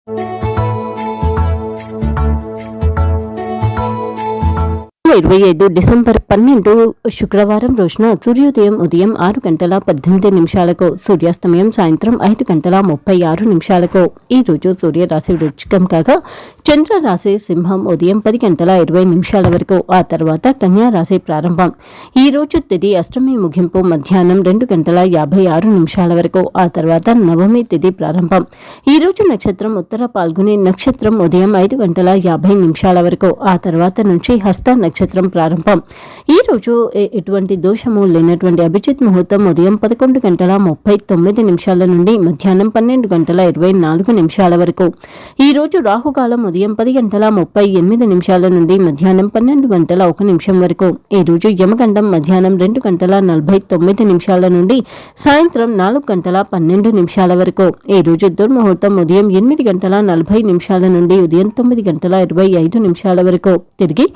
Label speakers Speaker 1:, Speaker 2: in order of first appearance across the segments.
Speaker 1: 25 December 12 శుక్రవారం రోజున సూర్యోదయం ఉదయం 6:18 సూర్యాస్తమయం సాయంత్రం 5:36 ఈ రోజు సూర్యరాశి వృశ్చికం కాగా చంద్రరాశి సింహం ఉదయం 10:20 వరకు, ఆ తర్వాత కన్యా రాశి ప్రారంభం. ఈ రోజు తిథి అష్టమి ముగింపు మధ్యాహ్నం 2:56 వరకు, ఆ తర్వాత నవమి తిథి ప్రారంభం. ఈ రోజు నక్షత్రం ఉత్తర పాల్గొని నక్షత్రం ఉదయం 5:50 వరకు, ఆ తర్వాత నుంచి హస్త నక్షత్రం ప్రారంభం. ఈ రోజు ఎటువంటి దోషము లేనటువంటి అభిజిత్ ముహూర్తం ఉదయం 11:39 నుండి మధ్యాహ్నం 12:24 వరకు. ఈ రోజు రాహుకాలం ఉదయం 10:38 నుండి మధ్యాహ్నం 12:01 వరకు. ఈ రోజు యమగండం మధ్యాహ్నం 2:49 నుండి సాయంత్రం 4:12 వరకు. ఈ రోజు దుర్ముహూర్తం ఉదయం 8:40 నుండి ఉదయం 9:25 వరకు. తిరిగి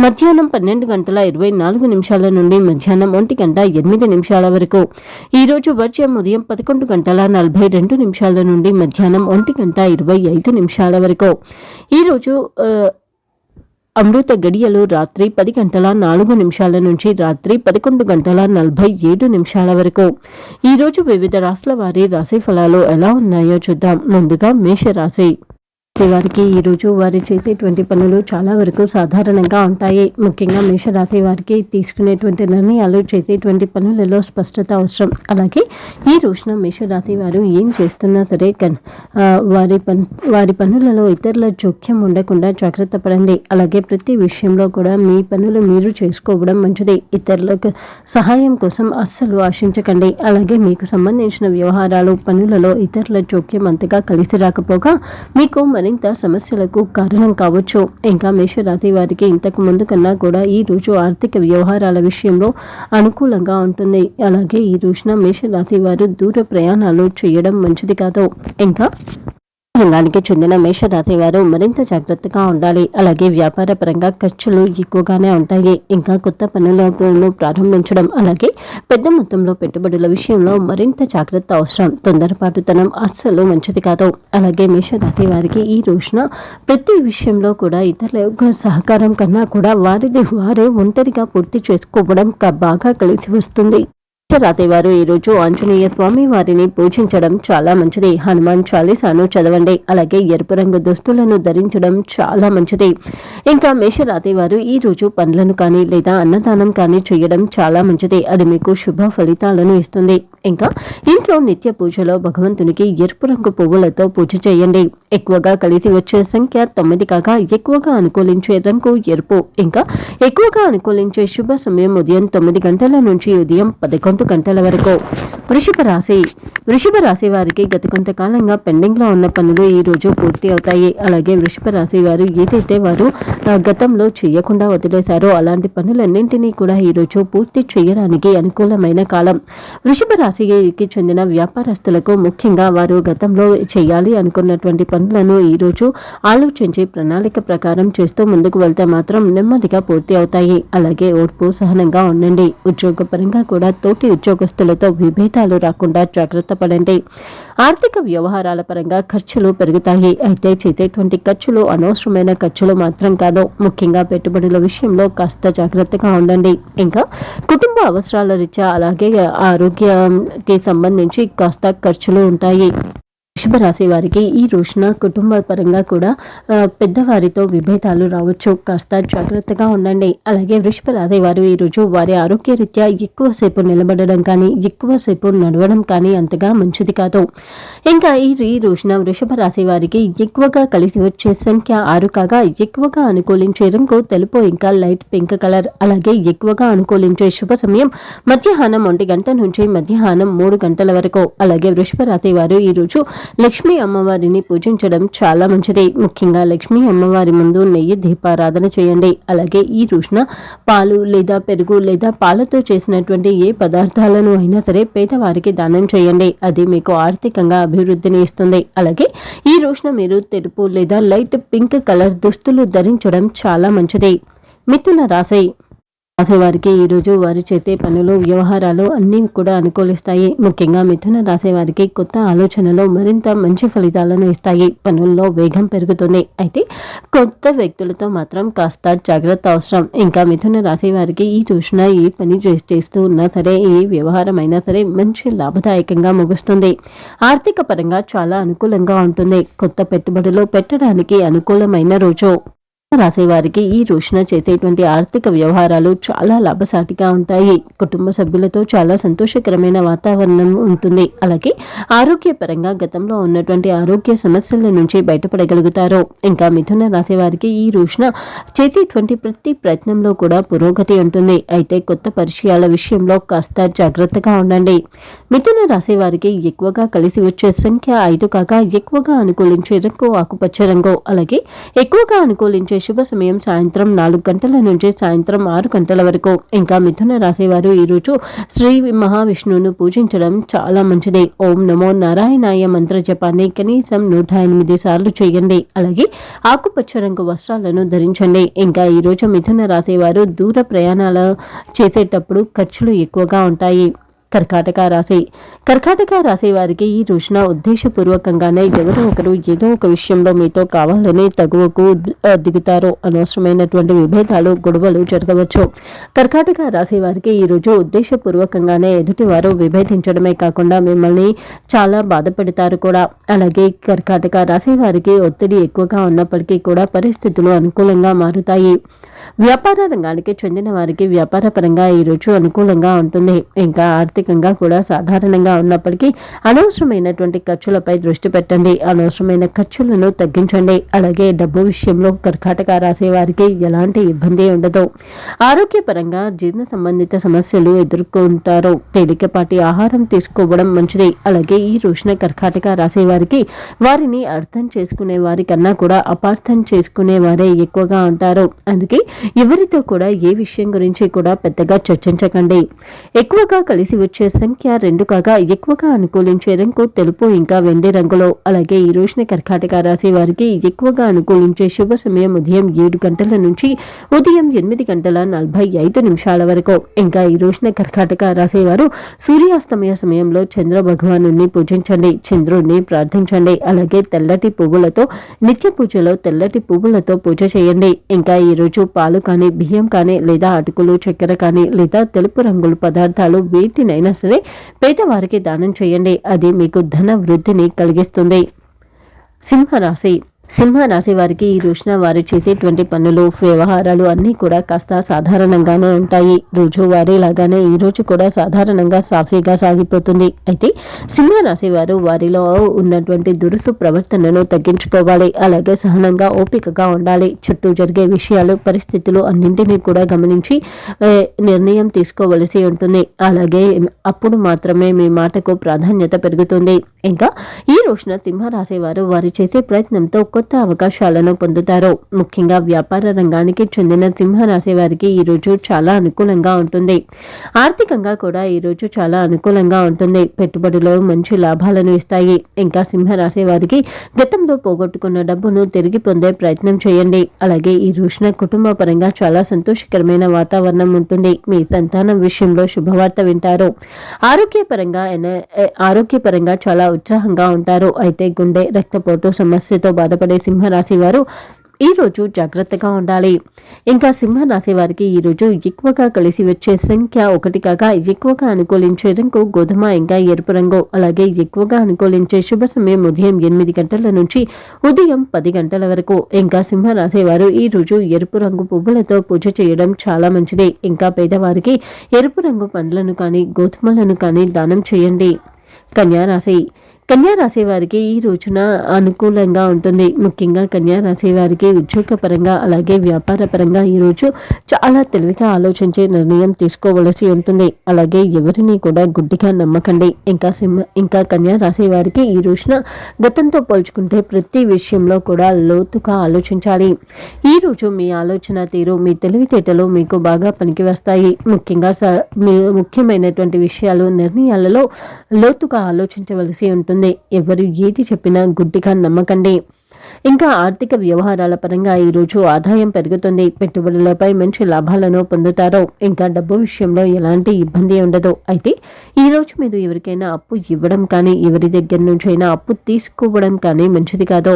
Speaker 1: మధ్యాహ్నం 12:24 నుండి మధ్యాహ్నం 1:08 వరకు. ఈ రోజు వర్జ్యం ఉదయం 11:42 నుండి మధ్యాహ్నం 1:25 వరకు. ఈ రోజు అమృత గడియలు రాత్రి 10:04 నుంచి రాత్రి 11:47 వరకు. ఈ రోజు వివిధ రాశుల వారి రాశి ఫలాలు ఎలా ఉన్నాయో చూద్దాం. ముందుగా మేషరాశి వారికి ఈరోజు వారు చేసేటువంటి పనులు చాలా వరకు సాధారణంగా ఉంటాయి. ముఖ్యంగా మేషరాశి వారికి తీసుకునేటువంటి నిర్ణయాలు, చేసేటువంటి పనులలో స్పష్టత అవసరం. అలాగే ఈ రోజున మేషరాశి వారు ఏం చేస్తున్నా సరే వారి పనులలో ఇతరుల జోక్యం ఉండకుండా జాగ్రత్త పడండి. అలాగే ప్రతి విషయంలో కూడా మీ పనులు మీరు చేసుకోవడం మంచిది. ఇతరులకు సహాయం కోసం అస్సలు ఆశించకండి. అలాగే మీకు సంబంధించిన వ్యవహారాలు, పనులలో ఇతరుల జోక్యం అంతగా కలిసి రాకపోగా మీకు మరింత సమస్యలకు కారణం కావచ్చు. ఇంకా మేషరాశి వారికి ఇంతకు ముందు కన్నా కూడా ఈ రోజు ఆర్థిక వ్యవహారాల విషయంలో అనుకూలంగా ఉంటుంది. అలాగే ఈ రోజున మేషరాశి వారు దూర ప్రయాణాలు చేయడం మంచిది కాదు. ఇంకా రంగానికి చెందిన మేషరాశి వారు మరింత జాగ్రత్తగా ఉండాలి. అలాగే వ్యాపార పరంగా ఖర్చులు ఎక్కువగానే ఉంటాయి. ఇంకా కొత్త పనులను ప్రారంభించడం, అలాగే పెద్ద మొత్తంలో పెట్టుబడుల విషయంలో మరింత జాగ్రత్త అవసరం. తొందరపాటుతనం అస్సలు మంచిది కాదు. అలాగే మేషరాశి వారికి ఈ రోజున ప్రతి విషయంలో కూడా ఇతరుల యొక్క సహకారం కన్నా కూడా వారిది వారే ఒంటరిగా పూర్తి చేసుకోవడం బాగా కలిసి వస్తుంది. రాశి వారు ఈ రోజు ఆంజనేయ స్వామి వారిని పూజించడం చాలా మంచిది. హనుమాన్ చాలీసాను చదవండి. అలాగే ఎరుపు రంగు దుస్తులను ధరించడం చాలా మంచిది. ఇంకా మేషరాశి వారు ఈ రోజు పనులను కానీ లేదా అన్నదానం కానీ చేయడం చాలా మంచిది. అది మీకు శుభ ఫలితాలను ఇస్తుంది. ఇంకా ఇంట్లో నిత్య పూజలో భగవంతునికి ఎరుపు రంగు పువ్వులతో పూజ చేయండి. ఎక్కువగా కలిసి వచ్చే సంఖ్య 9 కాగా ఎక్కువగా అనుకూలించే రంగు ఎరుపు. ఇంకా ఎక్కువగా అనుకూలించే శుభ సమయం ఉదయం 9 గంటల నుంచి ఉదయం 11 గంటల వరకు. వృషభ రాశి వారికి గత కొంతకాలంగా పెండింగ్ లో ఉన్న పనులు ఈ రోజు పూర్తి అవుతాయి. అలాగే వృషభ రాశి వారు ఏదైతే వారు గతంలో చేయకుండా వదిలేశారో అలాంటి పనులన్నింటినీ కూడా ఈ రోజు పూర్తి చేయడానికి అనుకూలమైన కాలం. వృషభ రాశికి చెందిన వ్యాపారస్తులకు ముఖ్యంగా వారు గతంలో చేయాలి అనుకున్నటువంటి పనులను ఈ రోజు ఆలోచించి ప్రణాళిక ప్రకారం చేస్తూ ముందుకు వెళ్తే మాత్రం నెమ్మదిగా పూర్తి అవుతాయి. అలాగే ఓర్పు సహనంగా ఉండండి. ఉద్యోగపరంగా కూడా తోటి ఉద్యోగస్తులతో విభేదాలు రాకుండా జాగ్రత్త పడండి. ఆర్థిక వ్యవహారాల పరంగా ఖర్చులు పెరుగుతాయి. అయితే చేసేటువంటి ఖర్చులు అనవసరమైన ఖర్చులు మాత్రం కాదు. ముఖ్యంగా పెట్టుబడుల విషయంలో కాస్త జాగ్రత్తగా ఉండండి. ఇంకా కుటుంబ అవసరాల రీత్యా అలాగే ఆరోగ్యానికి సంబంధించి కాస్త ఖర్చులు ఉంటాయి. వృషభ రాశి వారికి ఈ రోజున కుటుంబ పరంగా కూడా పెద్దవారితో విభేదాలు రావచ్చు. కాస్త జాగ్రత్తగా ఉండండి. అలాగే వృషభ రాశి వారు ఈ రోజు వారి ఆరోగ్య రీత్యా ఎక్కువసేపు నిలబడడం కానీ ఎక్కువసేపు నడవడం కానీ అంతగా మంచిది కాదు. ఇంకా ఈ రోజున వృషభ రాశి వారికి ఎక్కువగా కలిసి వచ్చే సంఖ్య 6 కాగా ఎక్కువగా అనుకూలించే రంగు తెలుపు ఇంకా లైట్ పింక్ కలర్. అలాగే ఎక్కువగా అనుకూలించే శుభ సమయం మధ్యాహ్నం 1 గంట నుంచి మధ్యాహ్నం 3 గంటల వరకు. అలాగే వృషభ రాశి వారు ఈ రోజు లక్ష్మీ అమ్మవారిని పూజించడం చాలా మంచిది. ముఖ్యంగా లక్ష్మీ అమ్మవారి ముందు నెయ్యి దీపారాధన చేయండి. అలాగే ఈ రోజున పాలు లేదా పెరుగు లేదా పాలతో చేసినటువంటి ఏ పదార్థాలను అయినా సరే పేదవారికి దానం చేయండి. అది మీకు ఆర్థికంగా అభివృద్ధిని ఇస్తుంది. అలాగే ఈ రోజున మీరు తెలుపు లేదా లైట్ పింక్ కలర్ దుస్తులు ధరించడం చాలా మంచిది. మిథున రాశి రాసేవారికి ఈరోజు వారు చేసే పనులు వ్యవహారాలు అన్నీ కూడా అనుకూలిస్తాయి. ముఖ్యంగా మిథున రాసేవారికి కొత్త ఆలోచనలు మరింత మంచి ఫలితాలను ఇస్తాయి. పనుల్లో వేగం పెరుగుతుంది. అయితే కొత్త వ్యక్తులతో మాత్రం కాస్త జాగ్రత్త అవసరం. ఇంకా మిథున రాసేవారికి ఈ రోజున ఏ పని చేస్తూ ఉన్నా సరే, ఏ వ్యవహారం అయినా సరే మంచి లాభదాయకంగా ముగుస్తుంది. ఆర్థిక పరంగా చాలా అనుకూలంగా ఉంటుంది. కొత్త పెట్టుబడులు పెట్టడానికి అనుకూలమైన రోజు. రాసేవారికి ఈ రోజున చేసేటువంటి ఆర్థిక వ్యవహారాలు చాలా లాభసాటిగా ఉంటాయి. కుటుంబ సభ్యులతో చాలా సంతోషకరమైన వాతావరణం ఉంటుంది. అలాగే ఆరోగ్యపరంగా గతంలో ఉన్నటువంటి ఆరోగ్య సమస్యల నుంచి బయటపడగలుగుతారు. ఇంకా మిథున రాసేవారికి ఈ రోజున చేసేటువంటి ప్రతి ప్రయత్నంలో కూడా పురోగతి ఉంటుంది. అయితే కొత్త పరిచయాల విషయంలో కాస్త జాగ్రత్తగా ఉండండి. మిథున రాసేవారికి ఎక్కువగా కలిసి వచ్చే సంఖ్య 5 కాగా ఎక్కువగా అనుకూలించే రంగు ఆకుపచ్చ రంగు. అలాగే ఎక్కువగా అనుకూలించే శుభ సమయం సాయంత్రం 4 గంటల నుంచి సాయంత్రం 6 గంటల వరకు. ఇంకా మిథున రాసేవారు ఈరోజు శ్రీ మహావిష్ణువును పూజించడం చాలా మంచిది. ఓం నమో నారాయణాయ మంత్ర జపాన్ని కనీసం 108 సార్లు చేయండి. అలాగే ఆకుపచ్చ రంగు వస్త్రాలను ధరించండి. ఇంకా ఈరోజు మిథున రాసేవారు దూర ప్రయాణాలు చేసేటప్పుడు ఖర్చులు ఎక్కువగా ఉంటాయి. కర్కాటక రాశి వారికి ఈ రోజున ఉద్దేశపూర్వకంగానే ఎవరో ఒకరు ఏదో ఒక విషయంలో మీతో కావాలని తగువకు దిగుతారు. అనవసరమైనటువంటి విభేదాలు గొడవలు జరగవచ్చు. కర్కాటక రాశి వారికి ఈ రోజు ఉద్దేశపూర్వకంగానే ఎదుటివారు విభేదించడమే కాకుండా మిమ్మల్ని చాలా బాధపెడతారు కూడా. అలాగే కర్కాటక రాశి వారికి ఒత్తిడి ఎక్కువగా ఉన్నప్పటికీ కూడా పరిస్థితులు అనుకూలంగా మారుతాయి. వ్యాపార రంగానికి చెందిన వారికి వ్యాపార పరంగా ఈ రోజు అనుకూలంగా ఉంటుంది. ఇంకా ఆర్థికంగా కూడా సాధారణంగా ఉన్నప్పటికీ అనవసరమైనటువంటి ఖర్చులపై దృష్టి పెట్టండి. అనవసరమైన ఖర్చులను తగ్గించండి. అలాగే డబ్బు విషయంలో కర్కాటక రాసే వారికి ఎలాంటి ఇబ్బంది ఉండదు. ఆరోగ్యపరంగా జీర్ణ సంబంధిత సమస్యలు ఎదుర్కొంటారు. తేలికపాటి ఆహారం తీసుకోవడం మంచిది. అలాగే ఈ రోజున కర్కాటక రాసే వారికి వారిని అర్థం చేసుకునే వారి కన్నా కూడా అపార్థం చేసుకునే వారే ఎక్కువగా ఉంటారు. అందుకే ఎవరితో కూడా ఏ విషయం గురించి కూడా పెద్దగా చర్చించకండి. ఎక్కువగా కలిసి వచ్చే సంఖ్య 2 కాగా ఎక్కువగా అనుకూలించే రంగు తెలుపు ఇంకా వెండి రంగులో. అలాగే ఈ రోజున కర్కాటక రాశి వారికి ఎక్కువగా అనుకూలించే శుభ సమయం ఉదయం 7 గంటల నుంచి ఉదయం 8 గంటల 45 నిమిషాల వరకు. ఇంకా ఈ రోజున కర్కాటక రాశి వారు సూర్యాస్తమయ సమయంలో చంద్ర భగవాను పూజించండి. చంద్రుడిని ప్రార్థించండి. అలాగే తెల్లటి పువ్వులతో నిత్య పూజలో తెల్లటి పువ్వులతో పూజ చేయండి. ఇంకా ఈ రోజు పాలు కానీ బియ్యం కానీ లేదా అటుకులు చక్కెర కానీ లేదా తెలుపు రంగుల పదార్థాలు వీటినైనా సరే పేదవారికి దానం చేయండి. అది మీకు ధన వృద్ధిని కలిగిస్తుంది. సింహరాశి వారికి ఈ రోజున వారు చేసేటువంటి పనులు వ్యవహారాలు అన్నీ కూడా కాస్త సాధారణంగానే ఉంటాయి. రోజువారీ లాగానే ఈ రోజు కూడా సాధారణంగా సాఫీగా సాగిపోతుంది. అయితే సింహరాశి వారు వారిలో ఉన్నటువంటి దురుసు ప్రవర్తనను తగ్గించుకోవాలి. అలాగే సహనంగా ఓపికగా ఉండాలి. చుట్టూ జరిగే విషయాలు పరిస్థితులు అన్నింటినీ కూడా గమనించి నిర్ణయం తీసుకోవలసి ఉంటుంది. అలాగే అప్పుడు మాత్రమే మీ మాటకు ప్రాధాన్యత పెరుగుతుంది. ఇంకా ఈ రోజున సింహరాశి వారు వారు చేసే ప్రయత్నంతో కొత్త అవకాశాలను పొందుతారు. ముఖ్యంగా వ్యాపార రంగానికి చెందిన సింహరాశి వారికి ఈ రోజు చాలా అనుకూలంగా ఉంటుంది. ఆర్థికంగా కూడా ఈ రోజు చాలా అనుకూలంగా ఉంటుంది. పెట్టుబడులు మంచి లాభాలను ఇస్తాయి. ఇంకా సింహరాశి వారికి గతంలో పోగొట్టుకున్న డబ్బును తిరిగి పొందే ప్రయత్నం చేయండి. అలాగే ఈ రోజున కుటుంబ పరంగా చాలా సంతోషకరమైన వాతావరణం ఉంటుంది. మీ సంతానం విషయంలో శుభవార్త వింటారు. ఆరోగ్యపరంగా చాలా ఉత్సాహంగా ఉంటారు. అయితే గుండె రక్తపోటు సమస్యతో బాధపడే సింహరాశి వారు ఈ రోజు జాగ్రత్తగా ఉండాలి. ఇంకా సింహరాశి వారికి ఈ రోజు ఎక్కువగా కలిసి వచ్చే సంఖ్య 1 కాగా ఎక్కువగా అనుకూలించే రంగు గోధుమ ఇంకా ఎరుపు రంగు. అలాగే ఎక్కువగా అనుకూలించే శుభ సమయం ఉదయం 8 గంటల నుంచి ఉదయం 10 గంటల వరకు. ఇంకా సింహరాశి వారు ఈ రోజు ఎరుపు రంగు పువ్వులతో పూజ చేయడం చాలా మంచిది. ఇంకా పేదవారికి ఎరుపు రంగు పండ్లను కానీ గోధుమలను కానీ దానం చేయండి. కన్యారాశి వారికి ఈ రోజున అనుకూలంగా ఉంటుంది. ముఖ్యంగా కన్యారాశి వారికి ఉద్యోగపరంగా అలాగే వ్యాపార పరంగా ఈ రోజు చాలా తెలివిగా ఆలోచించే నిర్ణయం తీసుకోవలసి ఉంటుంది. అలాగే ఎవరిని కూడా గుడ్డిగా నమ్మకండి. ఇంకా కన్యారాశి వారికి ఈ రోజున గతంతో పోల్చుకుంటే ప్రతి విషయంలో కూడా లోతుగా ఆలోచించాలి. ఈ రోజు మీ ఆలోచన తీరు మీ తెలివితేటలు మీకు బాగా పనికి వస్తాయి. ముఖ్యమైనటువంటి విషయాలు నిర్ణయాలలో లోతుగా ఆలోచించవలసి ఉంటుంది. ఎవరు ఏది చెప్పినా గుడ్డిగా నమ్మకండి. ఇంకా ఆర్థిక వ్యవహారాల పరంగా ఈరోజు ఆదాయం పెరుగుతుంది. పెట్టుబడులపై మంచి లాభాలను పొందుతారు. ఇంకా డబ్బు విషయంలో ఎలాంటి ఇబ్బంది ఉండదు. అయితే ఈరోజు మీరు ఎవరికైనా అప్పు ఇవ్వడం కానీ ఎవరి దగ్గర నుంచైనా అప్పు తీసుకోవడం కానీ మంచిది కాదు.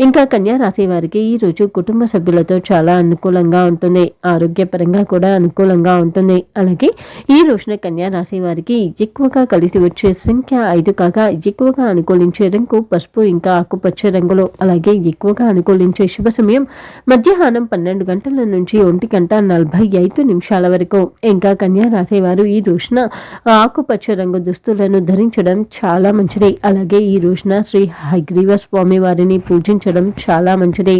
Speaker 1: ఇంకా కన్యా రాశి వారికి ఈరోజు కుటుంబ సభ్యులతో చాలా అనుకూలంగా ఉంటుంది. ఆరోగ్యపరంగా కూడా అనుకూలంగా ఉంటుంది. అలాగే ఈ రోజున కన్యా రాశి వారికి ఎక్కువగా కలిసి వచ్చే సంఖ్య 5 కాగా ఎక్కువగా అనుకూలించే రంగు పసుపు ఇంకా ఆకుపచ్చ రంగులు. అలాగే ఎక్కువగా అనుకూలించే శుభ సమయం మధ్యాహ్నం 12 గంటల నుంచి 1:45 వరకు. ఇంకా కన్యా రాశి వారు ఈ రోజున ఆకుపచ్చ రంగు దుస్తులను ధరించడం చాలా మంచిది. అలాగే ఈ రోజున శ్రీ హయగ్రీవ స్వామి వారిని పూజించడం చాలా మంచిది.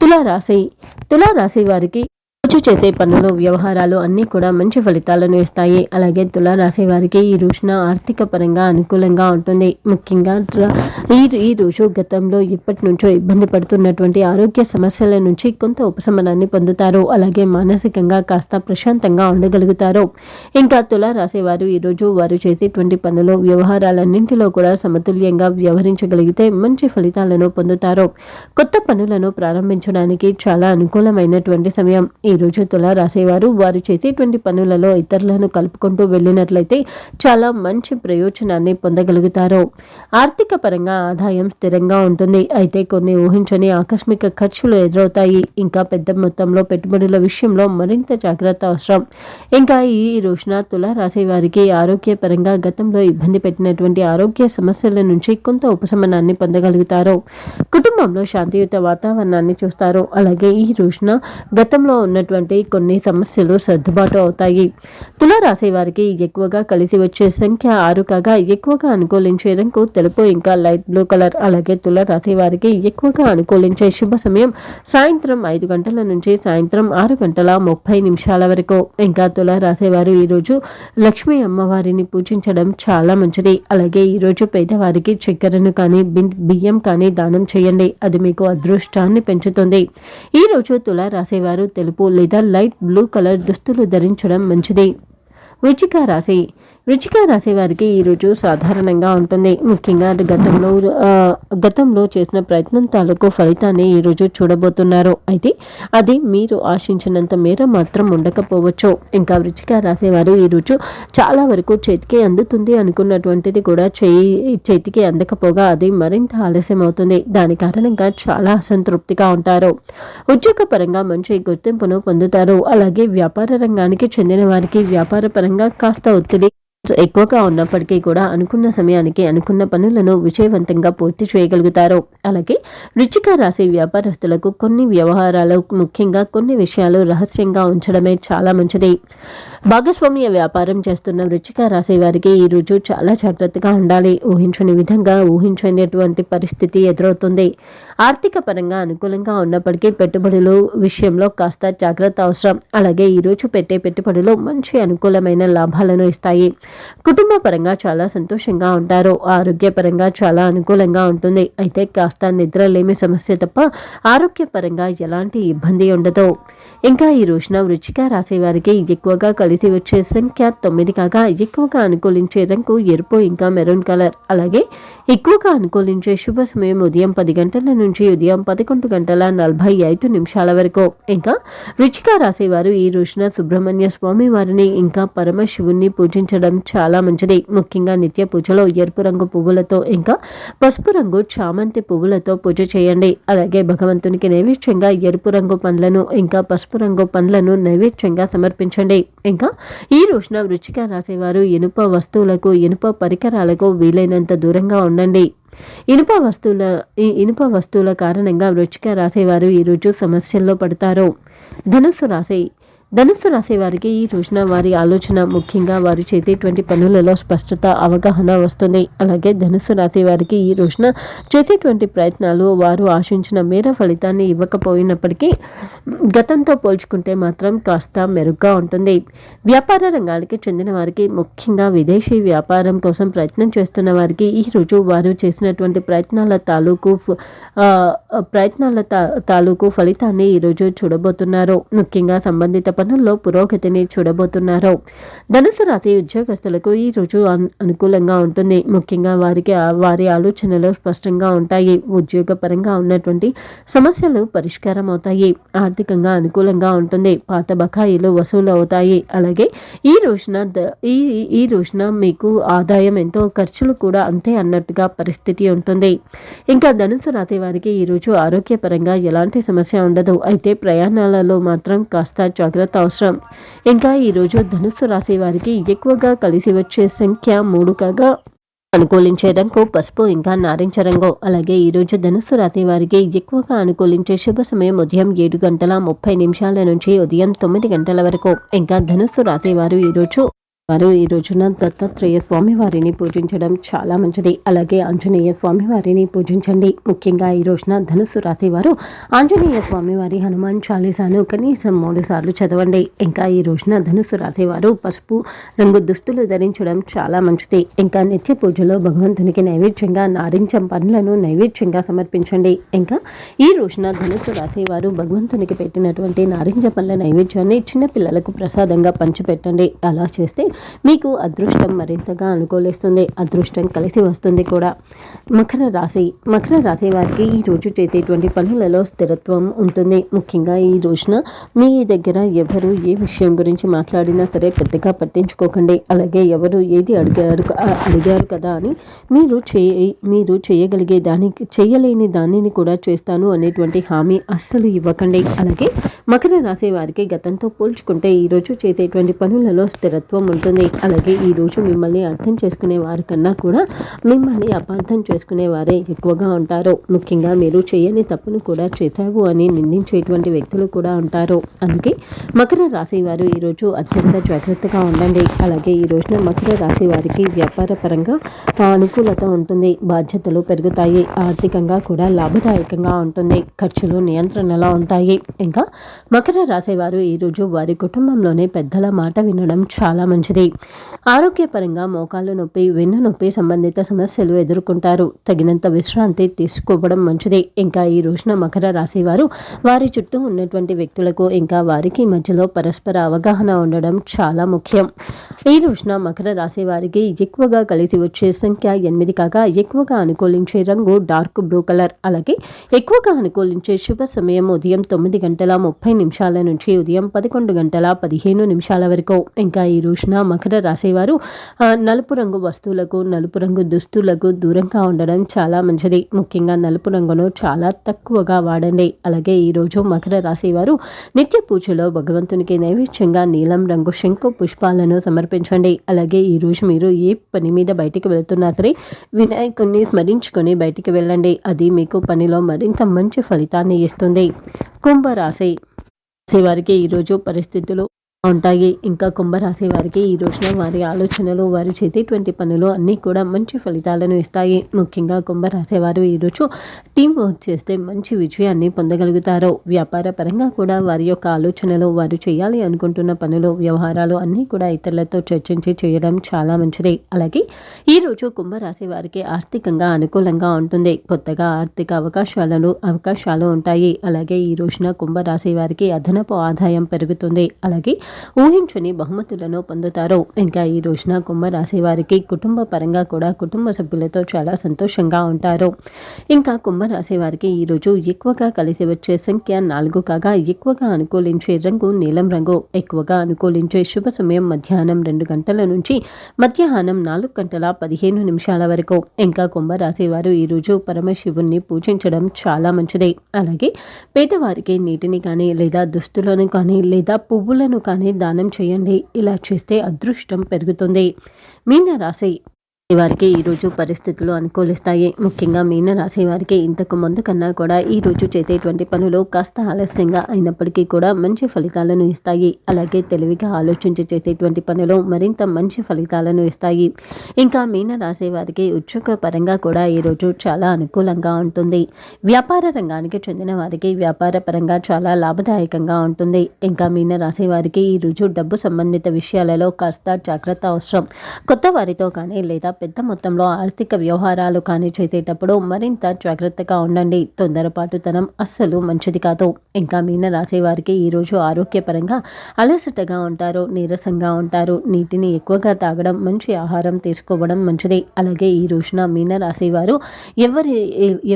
Speaker 1: తులారాశి వారికి రోజు చేసే పనులు వ్యవహారాలు అన్నీ కూడా మంచి ఫలితాలను ఇస్తాయి. అలాగే తులారాశి వారికి ఈ రోజున ఆర్థిక పరంగా అనుకూలంగా ఉంటుంది. ముఖ్యంగా ఈ రోజు గతంలో ఎప్పటి నుంచో ఇబ్బంది పడుతున్నటువంటి ఆరోగ్య సమస్యల నుంచి కొంత ఉపశమనాన్ని పొందుతారు. అలాగే మానసికంగా కాస్త ప్రశాంతంగా ఉండగలుగుతారు. ఇంకా తులారాశి వారు ఈరోజు వారు చేసేటువంటి పనులు వ్యవహారాలన్నింటిలో కూడా సమతుల్యంగా వ్యవహరించగలిగితే మంచి ఫలితాలను పొందుతారు. కొత్త పనులను ప్రారంభించడానికి చాలా అనుకూలమైనటువంటి సమయం. ఈ రోజు తులారాశి వారు చేసేటువంటి పనులలో ఇతరులను కలుపుకుంటూ వెళ్ళినట్లయితే చాలా మంచి ప్రయోజనాన్ని పొందగలుగుతారు. ఆర్థిక పరంగా ఆదాయం స్థిరంగా ఉంటుంది. అయితే కొన్ని ఊహించని ఆకస్మిక ఖర్చులు ఎదురవుతాయి. ఇంకా పెద్ద మొత్తంలో పెట్టుబడుల విషయంలో మరింత జాగ్రత్త అవసరం. ఇంకా ఈ రోజున తులారాశి వారికి ఆరోగ్యపరంగా గతంలో ఇబ్బంది పెట్టినటువంటి ఆరోగ్య సమస్యల నుంచి కొంత ఉపశమనాన్ని పొందగలుగుతారు. కుటుంబంలో శాంతియుత వాతావరణాన్ని చూస్తారు. అలాగే ఈ రోజున గతంలో ఉన్నటువంటి కొన్ని సమస్యలు సర్దుబాటు అవుతాయి. తులారాశి వారికి ఎక్కువగా కలిసి వచ్చే సంఖ్య 6 కాగా ఎక్కువగా అనుకూలించే రంగు తెలుపు ఇంకా లైట్ బ్లూ కలర్. అలాగే తులారాశి వారికి ఎక్కువగా అనుకూలించే శుభ సమయం సాయంత్రం 5 గంటల నుంచి సాయంత్రం 6:30 వరకు. ఇంకా తులారాశి వారు ఈరోజు లక్ష్మీ అమ్మవారిని పూజించడం చాలా మంచిది. అలాగే ఈరోజు పేదవారికి చక్కెరను కానీ బియ్యం కానీ దానం చేయండి. అది మీకు అదృష్టాన్ని పెంచుతుంది. ఈ రోజు తులారాశి వారు తెలుపు లేదా లైట్ బ్లూ కలర్ దుస్తులు ధరించడం మంచిది. వృశ్చిక రాశి వారికి ఈరోజు సాధారణంగా ఉంటుంది. ముఖ్యంగా గతంలో చేసిన ప్రయత్నం తాలూకు ఫలితాన్ని ఈరోజు చూడబోతున్నారు. అయితే అది మీరు ఆశించినంత మేర మాత్రం ఉండకపోవచ్చు. ఇంకా వృశ్చిక రాశి వారు ఈరోజు చాలా వరకు చేతికి అందుతుంది అనుకున్నటువంటిది కూడా చేతికి అందకపోగా అది మరింత ఆలస్యం అవుతుంది. దాని కారణంగా చాలా అసంతృప్తిగా ఉంటారు. ఉద్యోగపరంగా మంచి గుర్తింపును పొందుతారు. అలాగే వ్యాపార రంగానికి చెందిన వారికి వ్యాపార పరంగా కాస్త ఒత్తిడి ఎక్కువగా ఉన్నప్పటికీ కూడా అనుకున్న సమయానికి అనుకున్న పనులను విజయవంతంగా పూర్తి చేయగలుగుతారు. అలాగే వృశ్చిక రాశి వ్యాపారస్తులకు కొన్ని వ్యవహారాలు ముఖ్యంగా కొన్ని విషయాలు రహస్యంగా ఉంచడమే చాలా మంచిది. భాగస్వామ్య వ్యాపారం చేస్తున్న వృశ్చిక రాశి వారికి ఈరోజు చాలా జాగ్రత్తగా ఉండాలి. ఊహించని విధంగా ఊహించనిటువంటి పరిస్థితి ఎదురవుతుంది. ఆర్థిక పరంగా అనుకూలంగా ఉన్నప్పటికీ పెట్టుబడులు విషయంలో కాస్త జాగ్రత్త అవసరం. అలాగే ఈరోజు పెట్టే పెట్టుబడులు మంచి అనుకూలమైన లాభాలను ఇస్తాయి. కుటుంబ పరంగా చాలా సంతోషంగా ఉంటారు. ఆరోగ్యపరంగా చాలా అనుకూలంగా ఉంటుంది. అయితే కాస్త నిద్రలేమి సమస్య తప్ప ఆరోగ్యపరంగా ఎలాంటి ఇబ్బంది ఉండదు. ఇంకా ఈ రోజున వృశ్చిక రాశి వారికి ఎక్కువగా కలిసి వచ్చే సంఖ్య 9 కాగా ఎక్కువగా అనుకూలించే రంగు ఎరుపు ఇంకా మెరూన్ కలర్. అలాగే ఎక్కువగా అనుకూలించే శుభ సమయం ఉదయం 10 గంటల నుంచి ఉదయం 11:45 వరకు. ఇంకా వృశ్చిక రాశి వారు ఈ రోజున సుబ్రహ్మణ్య స్వామి వారిని ఇంకా పరమశివుణ్ణి పూజించడం చాలా మంచిది. ముఖ్యంగా నిత్య పూజలో ఎరుపు రంగు పువ్వులతో ఇంకా పసుపు రంగు చామంతి పువ్వులతో పూజ చేయండి. అలాగే భగవంతునికి నైవేద్యంగా ఎరుపు రంగు పండ్లను ఇంకా పసుపు రంగు పండ్లను నైవేద్యంగా సమర్పించండి. ఇంకా ఈ రోజున వృశ్చిక రాశి వారు ఇనుప పరికరాలకు వీలైనంత దూరంగా ఉండండి. ఇనుప వస్తువుల కారణంగా వృశ్చిక రాశి వారు ఈరోజు సమస్యల్లో పడతారు. ధనుస్సు రాశి వారికి ఈ రోజున వారి ఆలోచన ముఖ్యంగా వారు చేసేటువంటి పనులలో స్పష్టత అవగాహన వస్తుంది. అలాగే ధనుస్సు రాశి వారికి ఈ రోజున చేసేటువంటి ప్రయత్నాలు వారు ఆశించిన మేర ఫలితాన్ని ఇవ్వకపోయినప్పటికీ గతంతో పోల్చుకుంటే మాత్రం కాస్త మెరుగ్గా ఉంటుంది. వ్యాపార రంగానికి చెందిన వారికి ముఖ్యంగా విదేశీ వ్యాపారం కోసం ప్రయత్నం చేస్తున్న వారికి ఈ రోజు వారు చేసినటువంటి ప్రయత్నాల తాలూకు ఫలితాన్ని ఈరోజు చూడబోతున్నారు. ముఖ్యంగా సంబంధిత పనుల్లో పురోగతిని చూడబోతున్నారు. ధనుసు రాశి ఉద్యోగస్తులకు ఈ రోజు అనుకూలంగా ఉంటుంది. ముఖ్యంగా వారి ఆలోచనలు స్పష్టంగా ఉంటాయి. ఉద్యోగ పరంగా ఉన్నటువంటి సమస్యలు పరిష్కారం అవుతాయి. ఆర్థికంగా అనుకూలంగా ఉంటుంది. పాత బకాయిలు వసూలు అవుతాయి. అలాగే ఈ రోజున మీకు ఆదాయం ఎంతో, ఖర్చులు కూడా అంతే అన్నట్టుగా పరిస్థితి ఉంటుంది. ఇంకా ధనుసు రాశి వారికి ఈరోజు ఆరోగ్యపరంగా ఎలాంటి సమస్య ఉండదు. అయితే ప్రయాణాలలో మాత్రం కాస్త జాగ్రత్త అవసరం. ఇంకా ఈరోజు ధనుసు రాశి వారికి ఎక్కువగా కలిసి వచ్చే సంఖ్య 3 కాగా అనుకూలించే రంగు పసుపు ఇంకా నారింజ రంగు. అలాగే ఈరోజు ధనుస్సు రాశి వారికి ఎక్కువగా అనుకూలించే శుభ సమయం ఉదయం 7:30 నుంచి ఉదయం 9 గంటల వరకు. ఇంకా ధనుస్సు రాశి వారు ఈ రోజున దత్తాత్రేయ స్వామి వారిని పూజించడం చాలా మంచిది. అలాగే ఆంజనేయ స్వామి వారిని పూజించండి. ముఖ్యంగా ఈ రోజున ధనుస్సు రాశి వారు ఆంజనేయ స్వామి వారి హనుమాన్ చాలీసాను కనీసం 3 సార్లు చదవండి. ఇంకా ఈ రోజున ధనుస్సు రాశి వారు పసుపు రంగు దుస్తులు ధరించడం చాలా మంచిది. ఇంకా నిత్య పూజలో భగవంతునికి నైవేద్యంగా నారింజం పండ్లను నైవేద్యంగా సమర్పించండి. ఇంకా ఈ రోజున ధనుస్సు రాశి వారు భగవంతునికి పెట్టినటువంటి నారింజ పండ్ల నైవేద్యాన్ని చిన్నపిల్లలకు ప్రసాదంగా పంచిపెట్టండి. అలా చేస్తే మీకు అదృష్టం మరింతగా అనుకూలిస్తుంది. అదృష్టం కలిసి వస్తుంది కూడా. మకర రాశి వారికి ఈ రోజు చేసేటువంటి పనులలో స్థిరత్వం ఉంటుంది. ముఖ్యంగా ఈ రోజున మీ దగ్గర ఎవరు ఏ విషయం గురించి మాట్లాడినా సరే పెద్దగా పట్టించుకోకండి. అలాగే ఎవరు ఏది అడిగారు కదా అని మీరు చేయలేని దానిని కూడా చేస్తాను అనేటువంటి హామీ అస్సలు ఇవ్వకండి. అలాగే మకర రాశి వారికి గతంతో పోల్చుకుంటే ఈ రోజు చేసేటువంటి పనులలో స్థిరత్వం ఉంటుంది. అలాగే ఈ రోజు మిమ్మల్ని అర్థం చేసుకునే వారి కన్నా కూడా మిమ్మల్ని అపార్థం చేసుకునే వారే ఎక్కువగా ఉంటారు. ముఖ్యంగా మీరు చేయని తప్పును కూడా చేశావు అని నిందించేటువంటి వ్యక్తులు కూడా ఉంటారు. అందుకే మకర రాశి వారు ఈరోజు అత్యంత జాగ్రత్తగా ఉండండి. అలాగే ఈ రోజున మకర రాశి వారికి వ్యాపార పరంగా అనుకూలత ఉంటుంది. బాధ్యతలు పెరుగుతాయి. ఆర్థికంగా కూడా లాభదాయకంగా ఉంటుంది. ఖర్చులు నియంత్రణలో ఉంటాయి. ఇంకా మకర రాశి వారు ఈరోజు వారి కుటుంబంలోనే పెద్దల మాట వినడం చాలా మంచిది. ఆరోగ్యపరంగా మోకాళ్ళ నొప్పి, వెన్ను నొప్పి సంబంధిత సమస్యలు ఎదుర్కొంటారు. తగినంత విశ్రాంతి తీసుకోవడం మంచిది. ఇంకా ఈ రోజున మకర రాశి వారు వారి చుట్టూ ఉన్నటువంటి వ్యక్తులకు ఇంకా వారికి మధ్యలో పరస్పర అవగాహన ఉండడం చాలా ముఖ్యం. ఈ రోజున మకర రాశి వారికి ఎక్కువగా కలిసి వచ్చే సంఖ్య 8 కాగా ఎక్కువగా అనుకూలించే రంగు డార్క్ బ్లూ కలర్. అలాగే ఎక్కువగా అనుకూలించే శుభ సమయం ఉదయం 9:30 నుంచి ఉదయం 11:15 వరకు. ఇంకా ఈ రోజున మకర రాశి వారు నలుపు రంగు వస్తువులకు, నలుపు రంగు దుస్తులకు దూరంగా ఉండడం చాలా మంచిది. ముఖ్యంగా నలుపు రంగును చాలా తక్కువగా వాడండి. అలాగే ఈ రోజు మకర రాశి వారు నిత్య పూజలో భగవంతునికి నైవేద్యంగా నీలం రంగు శంకు పుష్పాలను సమర్పించండి. అలాగే ఈ రోజు మీరు ఏ పని మీద బయటికి వెళ్తున్నా సరే వినాయకుడిని స్మరించుకొని బయటికి వెళ్ళండి. అది మీకు పనిలో మరింత మంచి ఫలితాన్ని ఇస్తుంది. కుంభరాశి వారికి ఈరోజు పరిస్థితులు ఉంటాయి. ఇంకా కుంభరాశి వారికి ఈ రోజున వారి ఆలోచనలు, వారు చేసేటువంటి పనులు అన్నీ కూడా మంచి ఫలితాలను ఇస్తాయి. ముఖ్యంగా కుంభరాశి వారు ఈరోజు టీం వర్క్ చేస్తే మంచి విజయాన్ని పొందగలుగుతారు. వ్యాపార పరంగా కూడా వారి యొక్క ఆలోచనలు, వారు చేయాలి అనుకుంటున్న పనులు, వ్యవహారాలు అన్నీ కూడా ఇతరులతో చర్చించి చేయడం చాలా మంచిది. అలాగే ఈరోజు కుంభరాశి వారికి ఆర్థికంగా అనుకూలంగా ఉంటుంది. కొత్తగా ఆర్థిక అవకాశాలు ఉంటాయి. అలాగే ఈ రోజున కుంభరాశి వారికి అదనపు ఆదాయం పెరుగుతుంది. అలాగే ఊహించని బహుమతులను పొందుతారు. ఇంకా ఈ రోజున కుంభరాశి వారికి కుటుంబ పరంగా కూడా కుటుంబ సభ్యులతో చాలా సంతోషంగా ఉంటారు. ఇంకా కుంభరాశి వారికి ఈరోజు ఎక్కువగా కలిసి వచ్చే సంఖ్య 4 కాగా ఎక్కువగా అనుకూలించే రంగు నీలం రంగు. ఎక్కువగా అనుకూలించే శుభ సమయం మధ్యాహ్నం 2 గంటల నుంచి మధ్యాహ్నం 4:15 వరకు. ఇంకా కుంభరాశి వారు ఈరోజు పరమశివుణ్ణి పూజించడం చాలా మంచిది. అలాగే పేదవారికి నీటిని కానీ లేదా దుస్తులను కానీ లేదా పువ్వులను కానీ దానం చేయండి. ఇలా చేస్తే అదృష్టం పెరుగుతుంది. మీన రాశి వారికి ఈరోజు పరిస్థితులు అనుకూలిస్తాయి. ముఖ్యంగా మీన రాశి వారికి ఇంతకు ముందు కన్నా కూడా ఈరోజు చేసేటువంటి పనులు కాస్త ఆలస్యంగా అయినప్పటికీ కూడా మంచి ఫలితాలను ఇస్తాయి. అలాగే తెలివిగా ఆలోచించి చేసేటువంటి పనులు మరింత మంచి ఫలితాలను ఇస్తాయి. ఇంకా మీన రాశి వారికి ఉద్యోగ పరంగా కూడా ఈరోజు చాలా అనుకూలంగా ఉంటుంది. వ్యాపార రంగానికి చెందిన వారికి వ్యాపార పరంగా చాలా లాభదాయకంగా ఉంటుంది. ఇంకా మీన రాశి వారికి ఈరోజు డబ్బు సంబంధిత విషయాలలో కాస్త జాగ్రత్త అవసరం. కొత్త వారితో కానీ లేదా పెద్ద మొత్తంలో ఆర్థిక వ్యవహారాలు కానీ చేసేటప్పుడు మరింత జాగ్రత్తగా ఉండండి. తొందరపాటుతనం అస్సలు మంచిది కాదు. ఇంకా మీన రాశి వారికి ఈరోజు ఆరోగ్యపరంగా అలసటగా ఉంటారు, నీరసంగా ఉంటారు. నీటిని ఎక్కువగా తాగడం, మంచి ఆహారం తీసుకోవడం మంచిది. అలాగే ఈ రోజున మీన రాశి వారు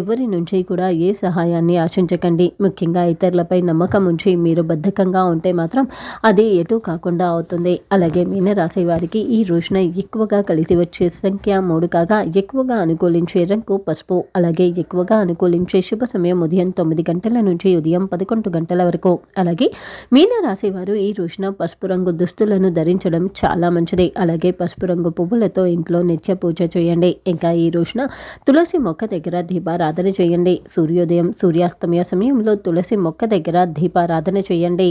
Speaker 1: ఎవరి నుంచి కూడా ఏ సహాయాన్ని ఆశించకండి. ముఖ్యంగా ఇతరులపై నమ్మకం ఉంచి మీరు బద్ధకంగా ఉంటే మాత్రం అది ఎటు కాకుండా అవుతుంది. అలాగే మీన రాశి వారికి ఈ రోజున ఎక్కువగా కలిసి వచ్చే సంఖ్య 3 కాగా ఎక్కువగా అనుకూలించే రంగు పసుపు. అలాగే ఎక్కువగా అనుకూలించే శుభ సమయం ఉదయం 9 గంటల నుంచి ఉదయం 11 గంటల వరకు. అలాగే మీన రాశి వారు ఈ రోజున పసుపు రంగు దుస్తులను ధరించడం చాలా మంచిది. అలాగే పసుపు రంగు పువ్వులతో ఇంట్లో నిత్య పూజ చేయండి. ఇంకా ఈ రోజున తులసి మొక్క దగ్గర దీపారాధన చేయండి. సూర్యోదయం సూర్యాస్తమయ సమయంలో తులసి మొక్క దగ్గర దీపారాధన చేయండి.